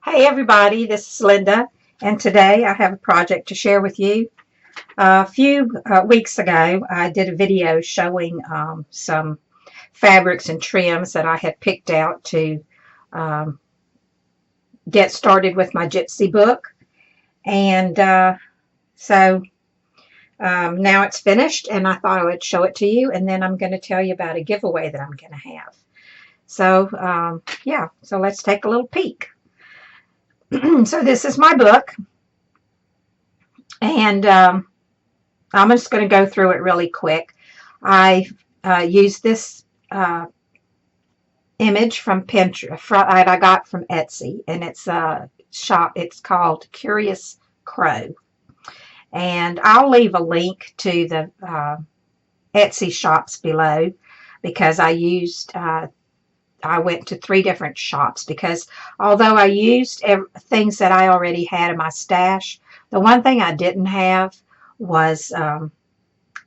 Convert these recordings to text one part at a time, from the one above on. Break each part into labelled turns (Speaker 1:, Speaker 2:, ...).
Speaker 1: Hey everybody, this is Linda, and today I have a project to share with you. A few weeks ago, I did a video showing some fabrics and trims that I had picked out to um, get started with my Gypsy book. And now it's finished, and I thought I would show it to you, and then I'm going to tell you about a giveaway that I'm going to have. So, yeah, so let's take a little peek. So this is my book, and I'm just going to go through it really quick. I used this image from Pinterest that I got from Etsy, and it's a shop. It's called Curious Crow, and I'll leave a link to the Etsy shops below because I went to 3 different shops because although I used things that I already had in my stash, the one thing I didn't have was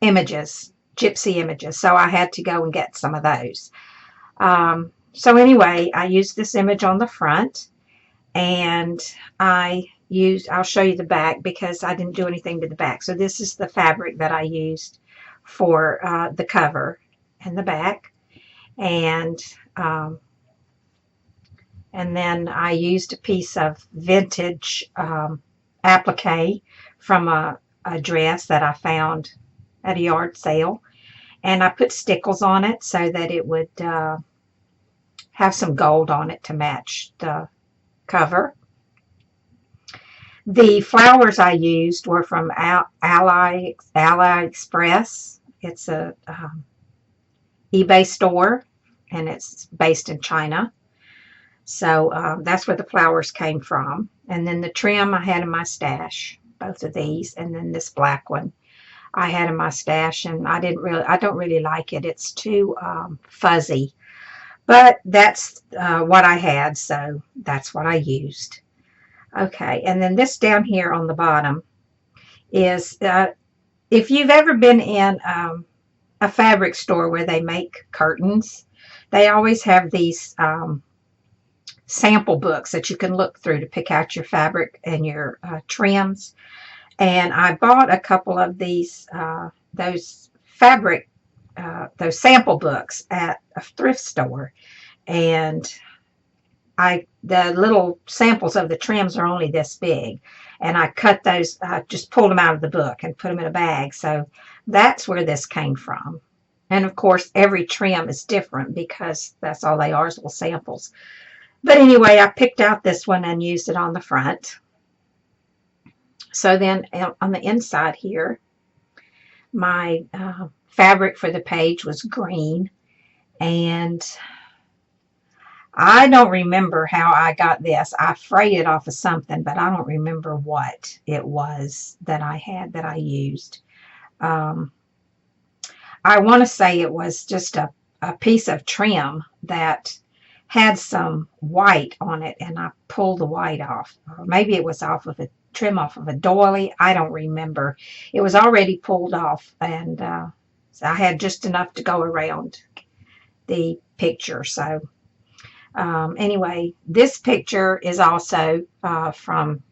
Speaker 1: images, Gypsy images. So I had to go and get some of those. So anyway, I used this image on the front, and I'll show you the back because I didn't do anything to the back. So this is the fabric that I used for the cover and the back. And then I used a piece of vintage applique from a dress that I found at a yard sale, and I put stickles on it so that it would have some gold on it to match the cover. The flowers I used were from AliExpress. It's a eBay store, and it's based in China. So that's where the flowers came from. And then the trim I had in my stash, both of these, and then this black one I had in my stash, and I don't really like it. It's too fuzzy, but that's what I had, so that's what I used. Okay, and then this down here on the bottom is if you've ever been in a fabric store where they make curtains, they always have these sample books that you can look through to pick out your fabric and your trims. And I bought a couple of those sample books at a thrift store, and the little samples of the trims are only this big, and I cut those, just pulled them out of the book and put them in a bag. So that's where this came from. And of course, every trim is different because that's all they are, is little samples. But anyway, I picked out this one and used it on the front. So then on the inside here, my fabric for the page was green, and I don't remember how I got this. I frayed it off of something, but I don't remember what it was that I had that I used. I want to say it was just a piece of trim that had some white on it, and I pulled the white off. Or maybe it was off of a trim off of a doily. I don't remember. It was already pulled off, and so I had just enough to go around the picture. So anyway, this picture is also from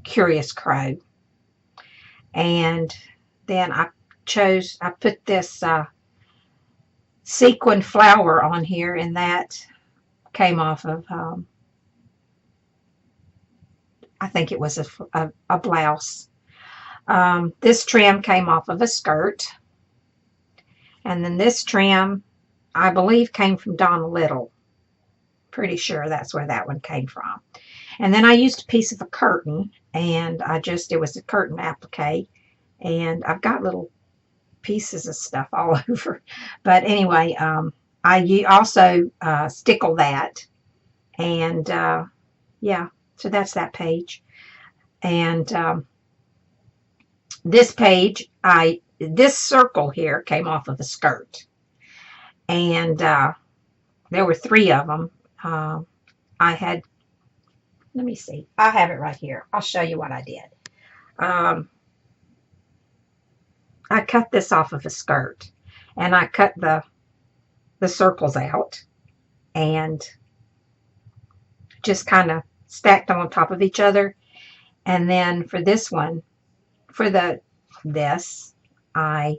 Speaker 1: Curious Crow. And then I put this sequin flower on here, and that came off of, I think it was a blouse. This trim came off of a skirt. And then this trim, I believe, came from Donna Little. Pretty sure that's where that one came from. And then I used a piece of a curtain, and it was a curtain applique, and I've got little pieces of stuff all over. But anyway, I also stickle that, and yeah, so that's that page. And this page, this circle here came off of a skirt, and there were 3 of them. I had, let me see, I have it right here. I'll show you what I did. I cut this off of a skirt, and I cut the circles out, and just kind of stacked them on top of each other. And then for this one, for this, I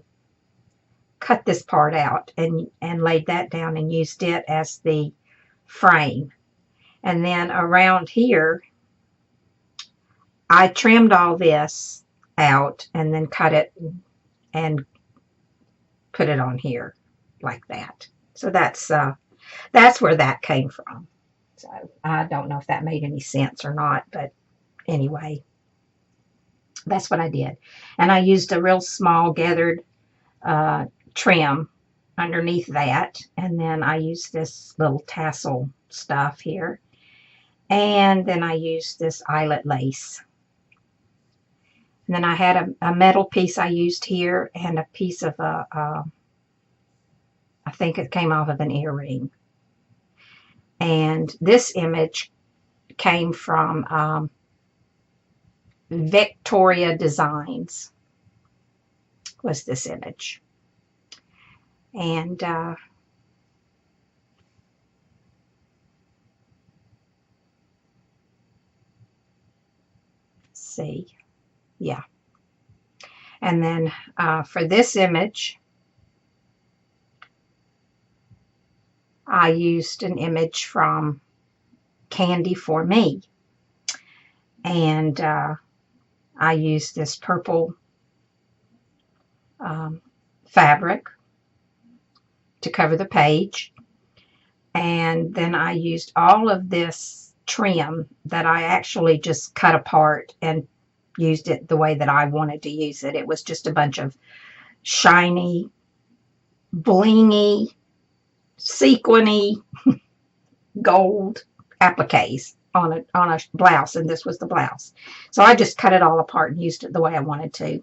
Speaker 1: cut this part out and laid that down and used it as the frame. And then around here, I trimmed all this out and then cut it and put it on here like that. So that's where that came from. So I don't know if that made any sense or not, but anyway, that's what I did. And I used a real small gathered trim underneath that, and then I used this little tassel stuff here, and then I used this eyelet lace. And then I had a metal piece I used here and a piece of I think it came off of an earring. And this image came from Victoria Designs, was this image. And see, yeah. And then for this image, I used an image from Candy for Me. And I used this purple fabric to cover the page. And then I used all of this trim that I actually just cut apart and used it the way that I wanted to use it. It was just a bunch of shiny, blingy, sequiny gold appliques on a blouse, and this was the blouse. So I just cut it all apart and used it the way I wanted to.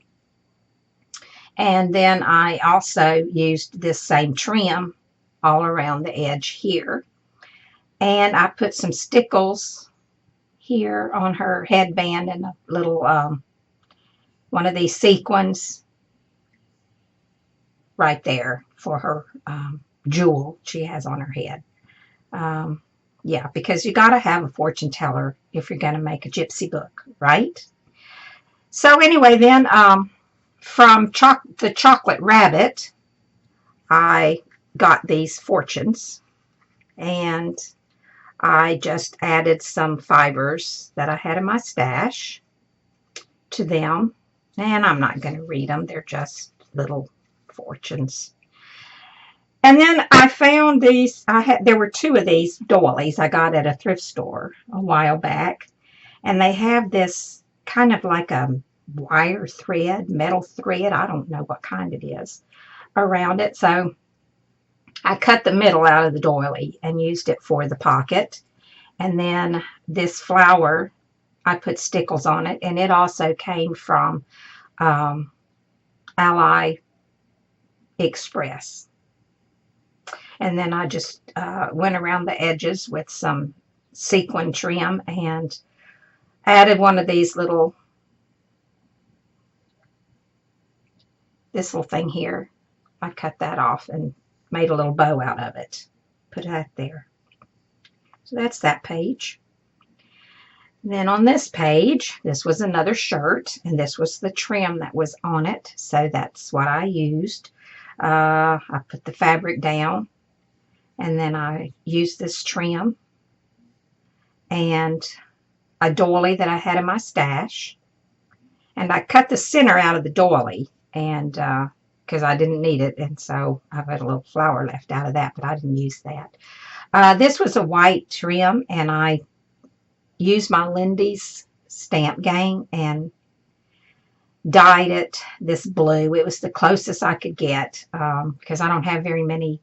Speaker 1: And then I also used this same trim all around the edge here. And I put some stickles here on her headband and a little one of these sequins right there for her jewel she has on her head. Yeah, because you got to have a fortune teller if you're going to make a gypsy book, right? So anyway, then from the Chocolate Rabbit, I got these fortunes, and I just added some fibers that I had in my stash to them, and I'm not going to read them. They're just little fortunes. And then I found these. There were two of these doilies I got at a thrift store a while back, and they have this kind of like a wire thread, metal thread, I don't know what kind it is, around it. So I cut the middle out of the doily and used it for the pocket. And then this flower, I put stickles on it, and it also came from Ally Express. And then I just went around the edges with some sequin trim and added one of these this little thing here. I cut that off and made a little bow out of it. Put that there. So that's that page. And then on this page, this was another shirt, and this was the trim that was on it. So that's what I used. I put the fabric down, and then I used this trim and a doily that I had in my stash. And I cut the center out of the doily, and because I didn't need it, and so I've had a little flower left out of that, but I didn't use that. This was a white trim, and I used my Lindy's stamp gang and dyed it this blue. It was the closest I could get because I don't have very many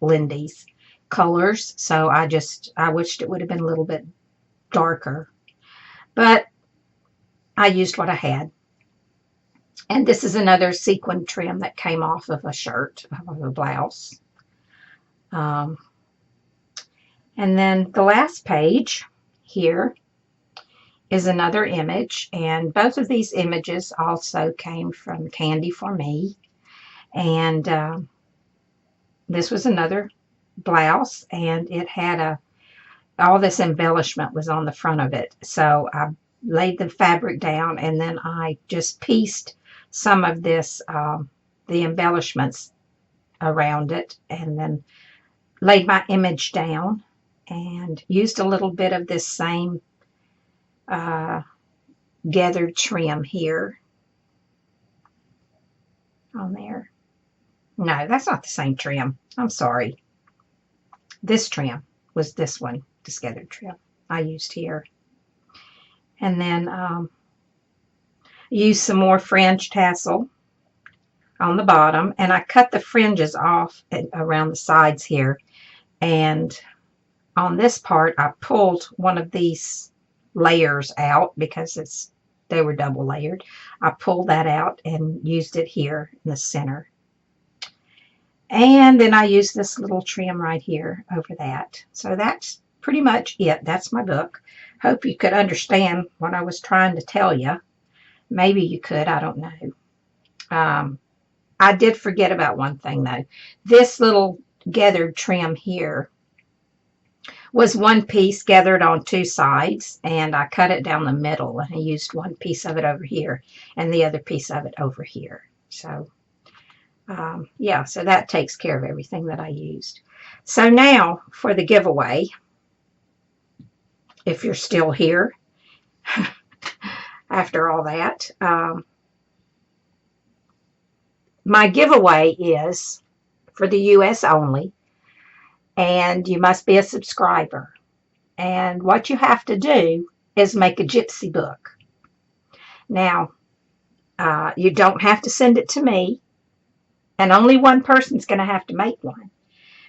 Speaker 1: Lindy's colors, so I wished it would have been a little bit darker, but I used what I had. And this is another sequin trim that came off of a shirt, of a blouse. And then the last page here is another image, and both of these images also came from Candy for Me. And this was another blouse, and it had all this embellishment was on the front of it. So I laid the fabric down, and then I just pieced some of this, the embellishments around it, and then laid my image down and used a little bit of this same gathered trim here on there. No, that's not the same trim. I'm sorry. This trim was this one, this gathered trim I used here. And then used some more fringe tassel on the bottom, and I cut the fringes off around the sides here, and on this part I pulled one of these layers out because they were double layered. I pulled that out and used it here in the center, and then I used this little trim right here over that. So that's pretty much it. That's my book. Hope you could understand what I was trying to tell you. Maybe you could, I don't know. I did forget about one thing though. This little gathered trim here was one piece gathered on two sides, and I cut it down the middle, and I used one piece of it over here and the other piece of it over here. So yeah, so that takes care of everything that I used. So now for the giveaway, if you're still here after all that, my giveaway is for the US only, and you must be a subscriber. And what you have to do is make a Gypsy book. Now, you don't have to send it to me, and only one person's going to have to make one,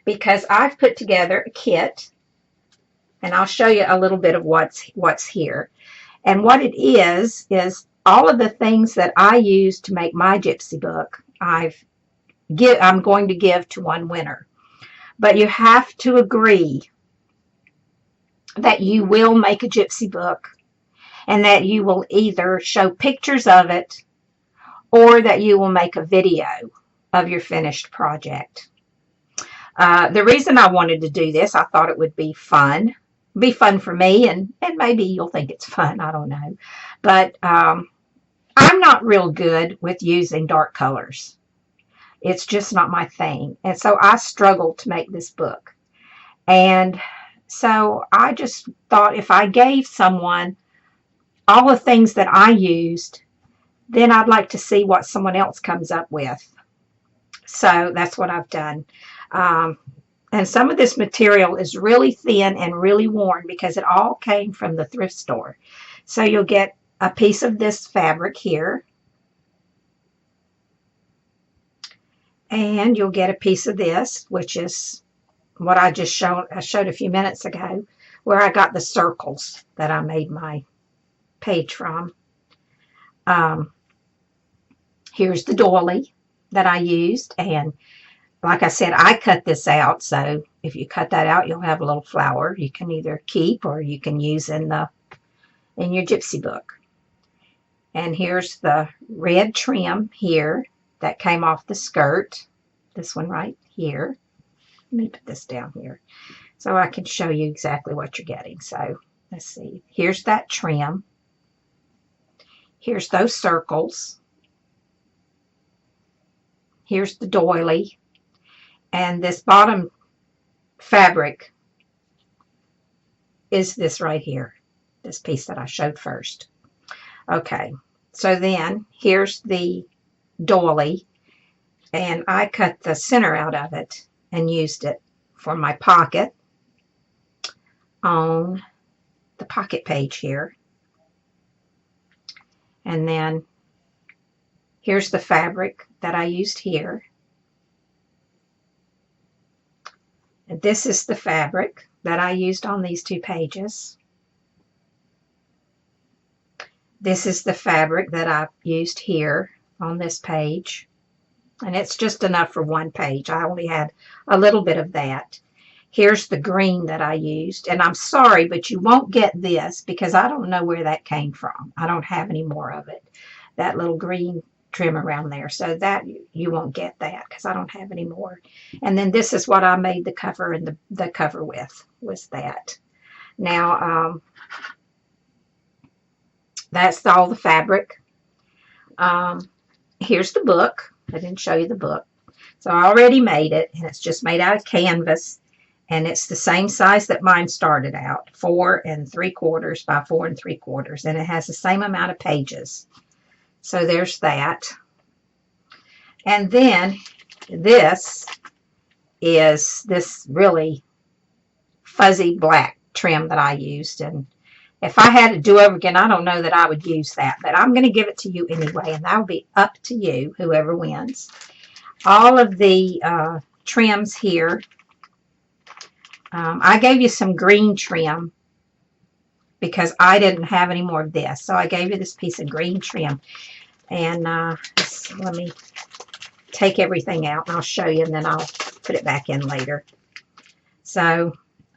Speaker 1: because I've put together a kit, and I'll show you a little bit of what's here. And what it is all of the things that I use to make my Gypsy book, I'm going to give to one winner. But you have to agree that you will make a Gypsy book, and that you will either show pictures of it or that you will make a video of your finished project. The reason I wanted to do this, I thought it would be fun. Be fun for me, and maybe you'll think it's fun. I don't know. But I'm not real good with using dark colors. It's just not my thing. And so I struggled to make this book. And so I just thought if I gave someone all the things that I used, then I'd like to see what someone else comes up with. So that's what I've done. And some of this material is really thin and really worn because it all came from the thrift store. So you'll get a piece of this fabric here, and you'll get a piece of this, which is what I showed a few minutes ago, where I got the circles that I made my page from. Here's the doily that I used, and like I said, I cut this out, so if you cut that out, you'll have a little flower you can either keep or you can use in your Gypsy book. And here's the red trim here that came off the skirt, this one right here. Let me put this down here so I can show you exactly what you're getting. So let's see, here's that trim, here's those circles, here's the doily, and this bottom fabric is this right here, this piece that I showed first. Okay, so then here's the doily, and I cut the center out of it and used it for my pocket on the pocket page here. And then here's the fabric that I used here. And this is the fabric that I used on these two pages. This is the fabric that I used here on this page. And it's just enough for one page. I only had a little bit of that. Here's the green that I used. And I'm sorry, but you won't get this because I don't know where that came from. I don't have any more of it. That little green trim around there. So that you won't get that because I don't have any more. And then this is what I made the cover and the cover with, was that. Now, that's all the fabric. Here's the book. I didn't show you the book. So I already made it, and it's just made out of canvas, and it's the same size that mine started out, 4 3/4 by 4 3/4, and it has the same amount of pages. So there's that. And then this is this really fuzzy black trim that I used, and if I had to do over again, I don't know that I would use that, but I'm going to give it to you anyway, and that will be up to you, whoever wins. All of the trims here, I gave you some green trim because I didn't have any more of this, so I gave you this piece of green trim. And let me take everything out, and I'll show you, and then I'll put it back in later. So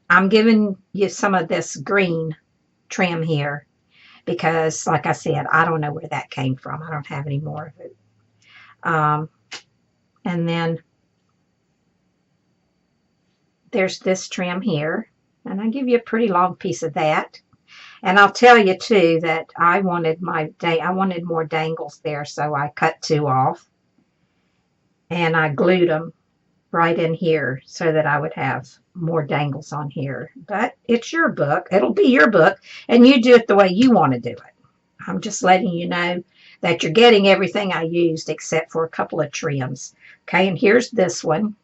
Speaker 1: I'm giving you some of this green trim here because, like I said, I don't know where that came from. I don't have any more of it. And then there's this trim here, and I give you a pretty long piece of that. And I'll tell you too that I wanted more dangles there, so I cut 2 off, and I glued them right in here so that I would have more dangles on here. But it's your book. It'll be your book, and you do it the way you want to do it. I'm just letting you know that you're getting everything I used except for a couple of trims. Okay, and here's this one.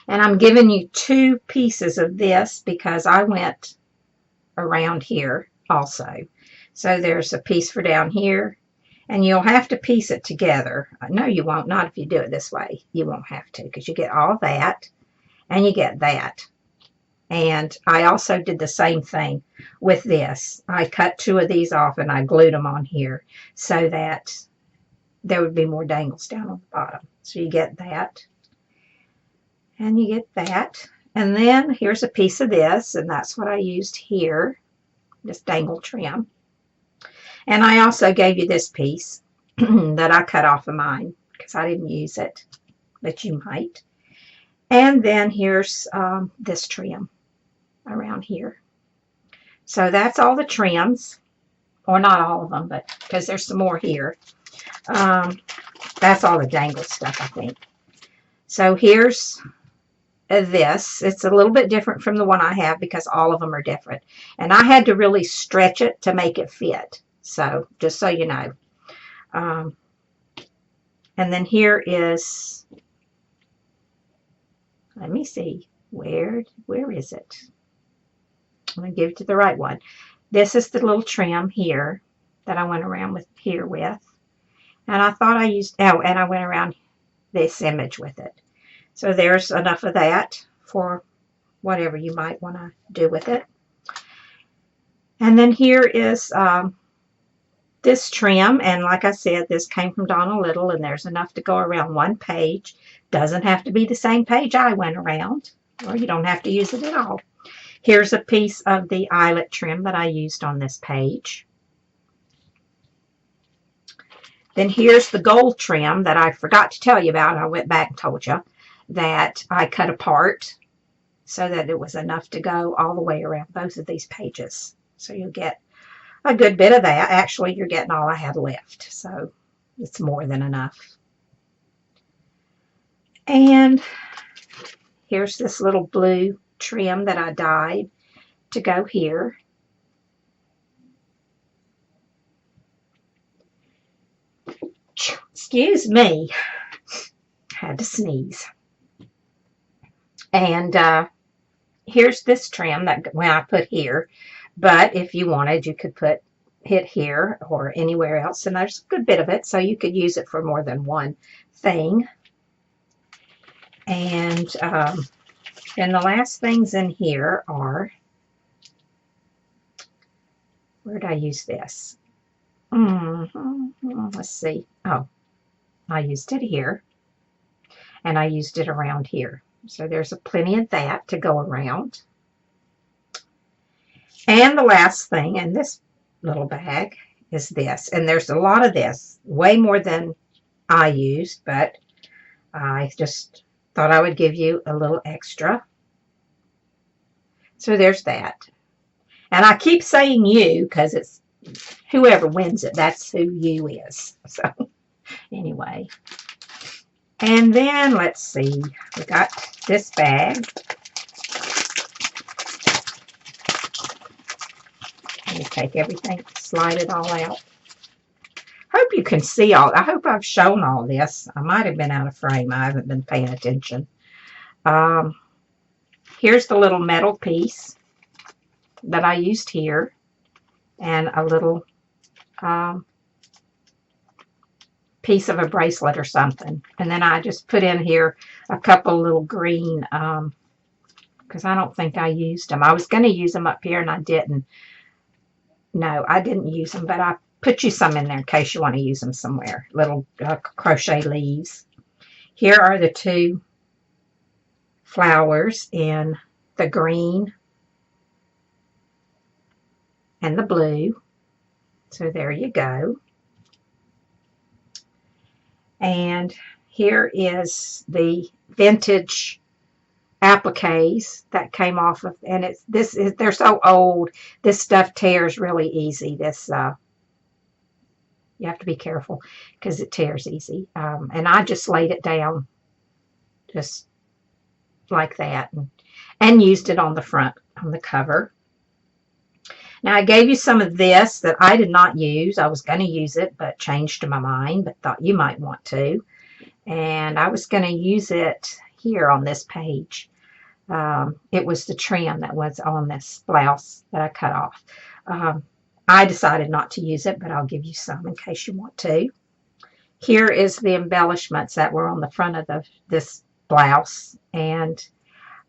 Speaker 1: And I'm giving you 2 pieces of this because I went around here also. So there's a piece for down here, and you'll have to piece it together. No, you won't. Not if you do it this way. You won't have to, because you get all that, and you get that. And I also did the same thing with this. I cut 2 of these off, and I glued them on here so that there would be more dangles down on the bottom. So you get that, and you get that. And then here's a piece of this, and that's what I used here, this dangle trim. And I also gave you this piece that I cut off of mine because I didn't use it, but you might. And then here's this trim around here. So that's all the trims, or not all of them, but because there's some more here. That's all the dangle stuff, I think. So here's this. It's a little bit different from the one I have because all of them are different. And I had to really stretch it to make it fit. So just so you know. And then here is, let me see, where is it? I'm going to give it to the right one. This is the little trim here that I went around with here with. And I thought I used, oh, and I went around this image with it. So there's enough of that for whatever you might want to do with it. And then here is this trim, and like I said, this came from Donna Little, and there's enough to go around one page. Doesn't have to be the same page I went around, or you don't have to use it at all. Here's a piece of the eyelet trim that I used on this page. Then here's the gold trim that I forgot to tell you about. I went back and told you that I cut apart so that it was enough to go all the way around both of these pages. So you'll get a good bit of that. Actually, you're getting all I had left, so it's more than enough. And here's this little blue trim that I dyed to go here. Excuse me, had to sneeze. And here's this trim that I put here, but if you wanted, you could put it here or anywhere else, and there's a good bit of it, so you could use it for more than one thing. And then the last things in here are, where did I use this? Let's see. Oh, I used it here, and I used it around here. So there's plenty of that to go around. And the last thing in this little bag is this. And there's a lot of this, way more than I used, but I just thought I would give you a little extra. So there's that. And I keep saying you because it's whoever wins it, that's who you is. So anyway. And then let's see. We got this bag. Let me take everything, slide it all out. Hope you can see all. I hope I've shown all this. I might have been out of frame. I haven't been paying attention. Here's the little metal piece that I used here, and a little piece of a bracelet or something. And then I just put in here a couple little green, because I don't think I used them. I was going to use them up here and I didn't. No, I didn't use them, but I put you some in there in case you want to use them somewhere. Little crochet leaves. Here are the two flowers in the green and the blue. So there you go. And here is the vintage appliques that came off of, and they're so old. This stuff tears really easy. This you have to be careful because it tears easy. And I just laid it down just like that, and used it on the front, on the cover. Now I gave you some of this that I did not use. I was going to use it, but changed my mind, but thought you might want to. And I was going to use it here on this page. It was the trim that was on this blouse that I cut off. I decided not to use it, but I'll give you some in case you want to. Here is the embellishments that were on the front of this blouse. And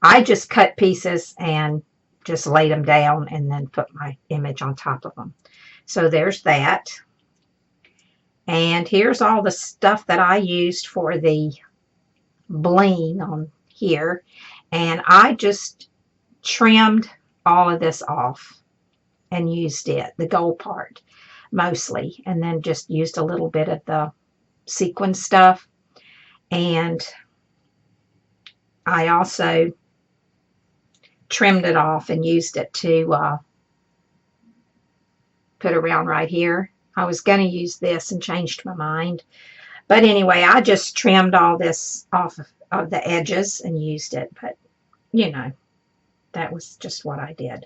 Speaker 1: I just cut pieces and just laid them down and then put my image on top of them. So there's that. And here's all the stuff that I used for the bling on here. And I just trimmed all of this off and used it, the gold part mostly, and then just used a little bit of the sequin stuff. And I also trimmed it off and used it to put around right here. I was going to use this and changed my mind. But anyway, I just trimmed all this off of the edges and used it. But, you know, that was just what I did.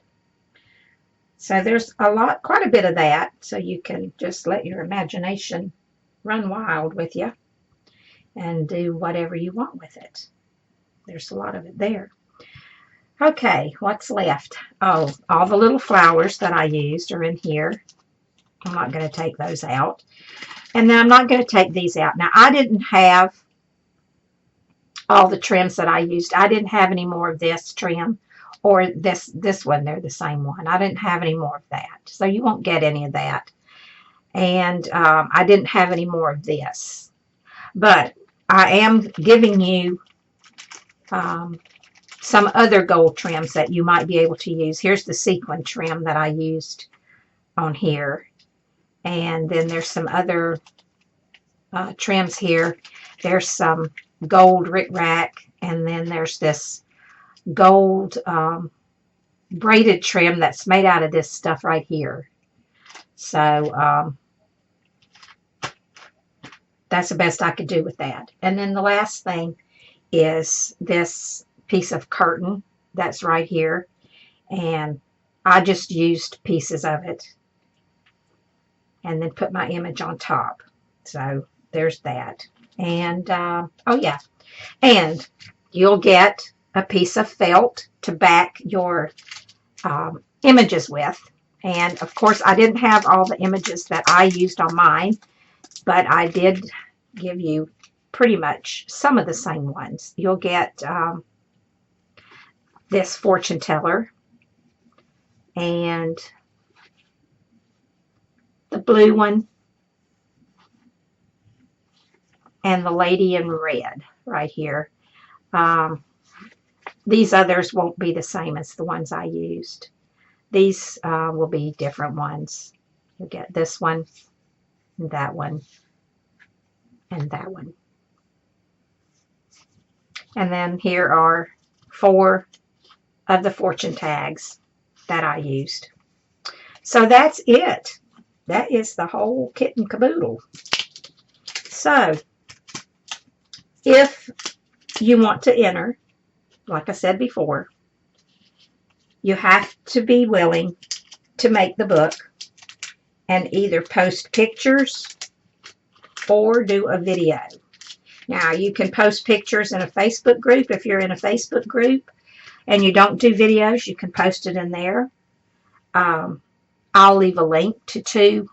Speaker 1: So there's quite a bit of that. So you can just let your imagination run wild with you and do whatever you want with it. There's a lot of it there. Okay, what's left? Oh, all the little flowers that I used are in here. I'm not going to take those out. And then I'm not going to take these out. Now, I didn't have all the trims that I used. I didn't have any more of this trim or this one. They're the same one. I didn't have any more of that. So you won't get any of that. And I didn't have any more of this. But I am giving you some other gold trims that you might be able to use. Here's the sequin trim that I used on here. And then there's some other trims here. There's some gold rickrack. And then there's this gold braided trim that's made out of this stuff right here. So that's the best I could do with that. And then the last thing is this piece of curtain that's right here, and I just used pieces of it and then put my image on top. So there's that. And oh yeah, and you'll get a piece of felt to back your images with. And of course I didn't have all the images that I used on mine, but I did give you pretty much some of the same ones. You'll get this fortune teller and the blue one and the lady in red right here. These others won't be the same as the ones I used. These will be different ones. You'll get this one, and that one, and that one. And then here are 4 of the fortune tags that I used. So that's it. That is the whole kit and caboodle. So if you want to enter, like I said before, you have to be willing to make the book and either post pictures or do a video. Now, you can post pictures in a Facebook group. If you're in a Facebook group and you don't do videos, you can post it in there. I'll leave a link to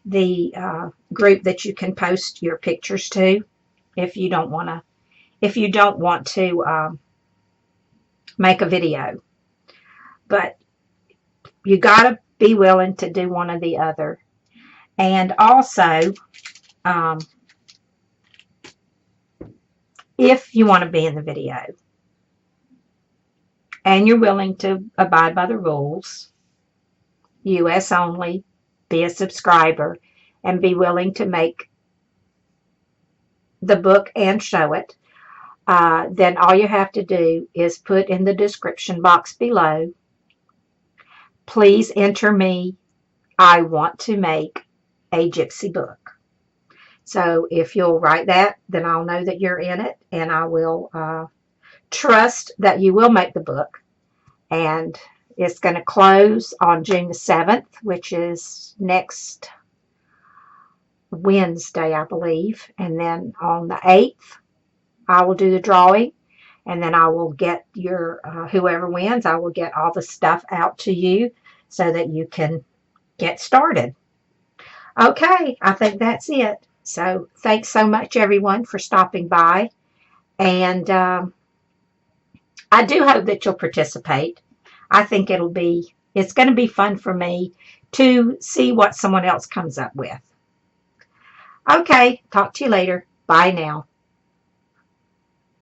Speaker 1: the group that you can post your pictures to if you don't want to make a video. But you got to be willing to do one or the other. And also, if you want to be in the video and you're willing to abide by the rules, US only, be a subscriber, and be willing to make the book and show it, then all you have to do is put in the description box below, please enter me, I want to make a Gypsy book. So if you'll write that, then I'll know that you're in it, and I will trust that you will make the book. And it's going to close on June the 7th, which is next Wednesday, I believe. And then on the 8th, I will do the drawing, and then I will get your, whoever wins, I will get all the stuff out to you so that you can get started. Okay, I think that's it. So thanks so much, everyone, for stopping by. And I do hope that you'll participate. I think it's going to be fun for me to see what someone else comes up with. Okay, talk to you later. Bye now.